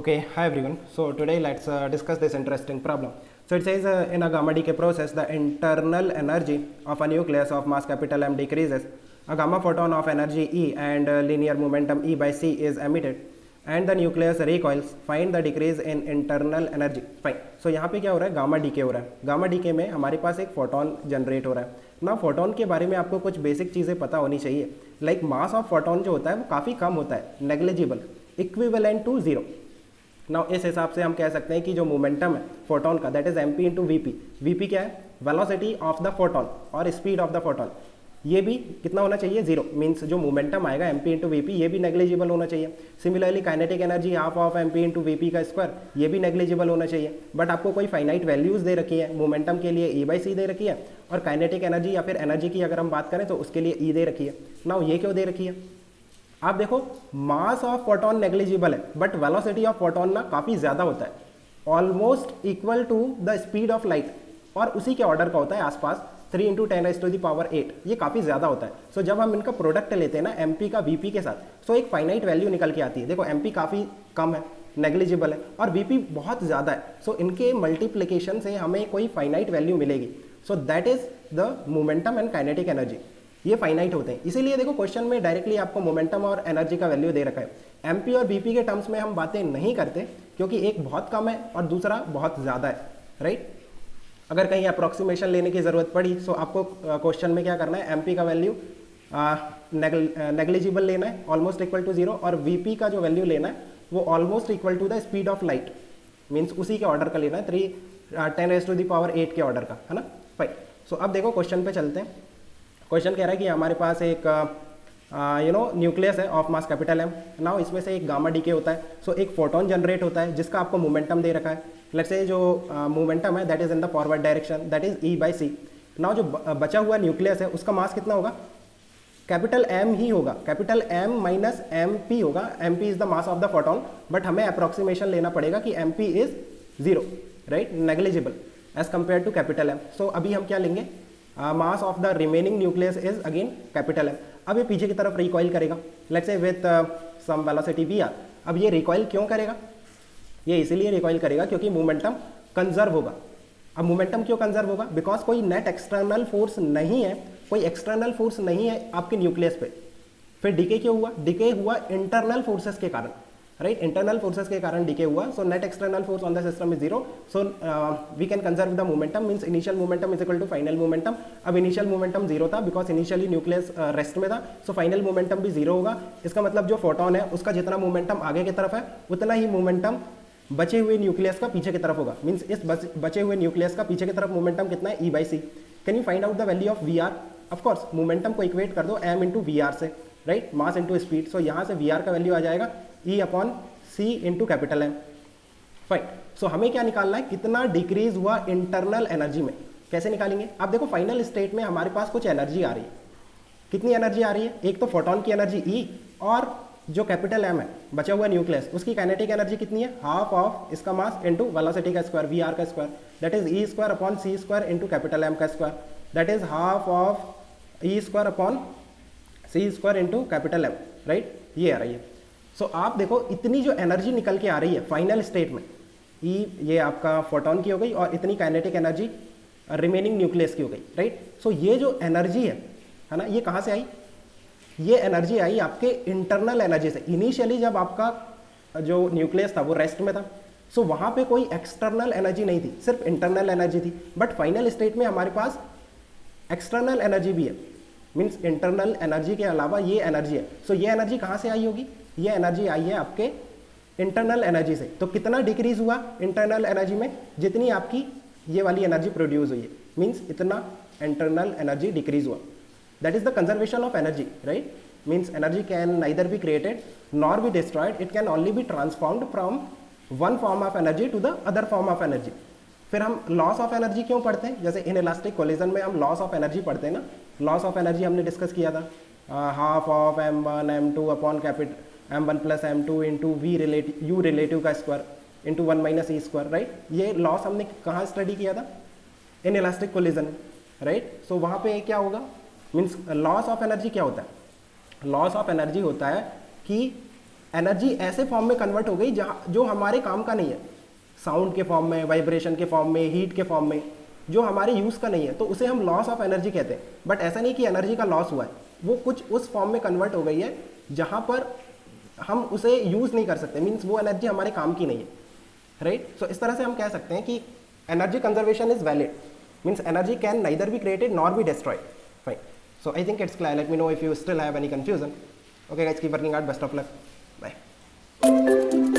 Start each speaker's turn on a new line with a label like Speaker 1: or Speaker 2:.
Speaker 1: Okay, hi everyone. So today let's discuss this interesting problem. So it says in a gamma decay process, the internal energy of a nucleus of mass capital M decreases. A gamma photon of energy E and linear momentum E by C is emitted, and the nucleus recoils. Find the decrease in internal energy. Fine. So यहाँ पे क्या हो रहा है, gamma DK हो रहा है. Gamma DK में हमारे पास एक फोटोन जनरेट हो रहा है ना. फोटोन के बारे में आपको कुछ बेसिक चीज़ें पता होनी चाहिए. लाइक मास ऑफ फोटोन जो होता है वो काफ़ी कम होता है, negligible, equivalent to zero. Now इस हिसाब से हम कह सकते हैं कि जो मोमेंटम है फोटोन का, that is M P into V P. V P क्या है, वेलोसिटी ऑफ द फोटोन और स्पीड ऑफ द फोटोन. ये भी कितना होना चाहिए, जीरो. मीन्स जो मोमेंटम आएगा M P into V P, ये भी नेग्लिजिबल होना चाहिए. Similarly kinetic energy half of M P into V P का स्क्वायर, ये भी नेग्लिजिबल होना चाहिए. बट आपको कोई फाइनाइट वैल्यूज दे रखी है. मोमेंटम के लिए ई बाई सी दे रखी है, और काइनेटिक एनर्जी या फिर एनर्जी की अगर हम बात करें तो उसके लिए ई दे रखी है. नाउ ये क्यों दे रखी है, आप देखो मास ऑफ फोटोन नेग्लिजिबल है, बट वेलोसिटी ऑफ फोटोन ना काफ़ी ज़्यादा होता है, almost equal to the speed of light, और उसी के ऑर्डर का होता है आसपास 3 × 10⁸ ये काफ़ी ज़्यादा होता है. सो जब हम इनका प्रोडक्ट लेते हैं ना एम पी का वी पी के साथ, सो एक फाइनाइट वैल्यू निकल के आती है. देखो एम पी काफ़ी कम है, नेग्लिजिबल है, और वी पी बहुत ज़्यादा है. सो इनके मल्टीप्लिकेशन से हमें कोई फाइनाइट वैल्यू मिलेगी. So that is the momentum and kinetic energy. ये फाइनाइट होते हैं. इसीलिए देखो क्वेश्चन में डायरेक्टली आपको मोमेंटम और एनर्जी का वैल्यू दे रखा है. एमपी और बीपी के टर्म्स में हम बातें नहीं करते, क्योंकि एक बहुत कम है और दूसरा बहुत ज़्यादा है, राइट. अगर कहीं अप्रॉक्सीमेशन लेने की ज़रूरत पड़ी तो आपको क्वेश्चन में क्या करना है, एमपी का वैल्यू नेग्लिजिबल लेना है, ऑलमोस्ट इक्वल टू जीरो, और वीपी का जो वैल्यू लेना है वो almost equal to the speed of light, means उसी के ऑर्डर का लेना है, 3 × 10⁸ के ऑर्डर का, है ना. फाइन. सो अब देखो क्वेश्चन पे चलते हैं. क्वेश्चन कह रहा है कि हमारे पास एक न्यूक्लियस है of mass capital M. Now इसमें से एक गामा डीके होता है. सो एक फोटोन जनरेट होता है जिसका आपको मोमेंटम दे रखा है. लेट्स से जो मोमेंटम है that is in the forward direction, that is E by C. Now जो बचा हुआ न्यूक्लियस है उसका मास कितना होगा, कैपिटल एम ही होगा. Capital M minus M P होगा. M P is the mass of the photon, but हमें अप्रॉक्सीमेशन लेना पड़ेगा कि M P is zero, right, negligible as compared to capital M. So अभी हम क्या लेंगे, mass of the remaining nucleus is again capital M. अब ये पीछे की तरफ रिकॉइल करेगा, let's say with some velocity V R. अब ये रिकॉइल क्यों करेगा, ये इसीलिए रिकॉइल करेगा क्योंकि मोमेंटम कंजर्व होगा. अब मोमेंटम क्यों कंजर्व होगा, बिकॉज कोई नेट एक्सटर्नल फोर्स नहीं है, कोई एक्सटर्नल फोर्स नहीं है आपके न्यूक्लियस पे. फिर डीके क्यों हुआ, डीके हुआ इंटरनल फोर्सेस के कारण, राइट. इंटरनल फोर्सेस के कारण डीके हुआ. So net external force on the system is zero. So we can conserve the momentum, means initial momentum is equal to final momentum. अब initial momentum zero था because initially nucleus rest में था. So final momentum भी zero होगा. इसका मतलब जो photon है उसका जितना मोमेंटम आगे की तरफ है उतना ही मोमेंटम बचे हुए न्यूक्लियस का पीछे की तरफ होगा. मीन्स इस बचे हुए न्यूक्लियस का पीछे की तरफ मोमेंटम कितना है, E by C. Can you find out the value of V R. Of course momentum को इक्वेट कर दो एम इंटू वी आर से, right, mass into speed. So यहाँ से वी आर का वैल्यू आ जाएगा E upon C into capital M. Fine. So हमें क्या निकालना है, कितना डिक्रीज हुआ इंटरनल एनर्जी में. कैसे निकालेंगे, आप देखो फाइनल स्टेट में हमारे पास कुछ एनर्जी आ रही है. कितनी एनर्जी आ रही है, एक तो फोटोन की एनर्जी ई, और जो कैपिटल एम है बचा हुआ न्यूक्लियस उसकी काइनेटिक एनर्जी कितनी है, हाफ ऑफ इसका मास इंटू वेलोसिटी का स्क्वायर, वी आर का square, that is E square upon C square into capital M का square, that is half of E square upon C square into capital M, right. ये आ रही है. सो आप देखो इतनी जो एनर्जी निकल के आ रही है फाइनल स्टेट में, ई ये आपका फोटोन की हो गई, और इतनी काइनेटिक एनर्जी रिमेनिंग न्यूक्लियस की हो गई, राइट. सो ये जो एनर्जी है ना, ये कहाँ से आई, ये एनर्जी आई आपके इंटरनल एनर्जी से. इनिशियली जब आपका जो न्यूक्लियस था वो रेस्ट में था, सो वहाँ पे कोई एक्सटर्नल एनर्जी नहीं थी, सिर्फ इंटरनल एनर्जी थी. बट फाइनल स्टेट में हमारे पास एक्सटर्नल एनर्जी भी है, मीन्स इंटरनल एनर्जी के अलावा ये एनर्जी है. सो ये एनर्जी कहाँ से आई होगी, ये एनर्जी आई है आपके इंटरनल एनर्जी से. तो कितना डिक्रीज हुआ इंटरनल एनर्जी में, जितनी आपकी ये वाली एनर्जी प्रोड्यूस हुई है, मीन्स इतना इंटरनल एनर्जी डिक्रीज हुआ. That is the conservation of energy, right. Means energy can neither be created nor be destroyed, it can only be transformed from one form of energy to the other form of energy. फिर हम loss of energy क्यों पढ़ते हैं, जैसे in elastic collision में हम loss of energy पढ़ते हैं ना. लॉस ऑफ एनर्जी हमने डिस्कस किया था, half of m1 m2 upon capital m1 plus m2 into V relative U relative का square into 1 minus E square, right. ये लॉस हमने कहाँ स्टडी किया था, inelastic collision, right. So वहाँ पे क्या होगा, मीन्स लॉस ऑफ एनर्जी क्या होता है, लॉस ऑफ एनर्जी होता है कि एनर्जी ऐसे फॉर्म में कन्वर्ट हो गई जहाँ जो हमारे काम का नहीं है, साउंड के फॉर्म में, वाइब्रेशन के फॉर्म में, हीट के फॉर्म में, जो हमारे यूज़ का नहीं है, तो उसे हम लॉस ऑफ एनर्जी कहते हैं। बट ऐसा नहीं कि एनर्जी का लॉस हुआ है, वो कुछ उस फॉर्म में कन्वर्ट हो गई है जहाँ पर हम उसे यूज़ नहीं कर सकते, मीन्स वो एनर्जी हमारे काम की नहीं है, राइट। सो इस तरह से हम कह सकते हैं कि energy conservation is valid, means energy can neither be created nor be destroyed, fine. So I think it's clear. Let me know if you still have any confusion. Okay guys, keep working hard. Best of luck. Bye.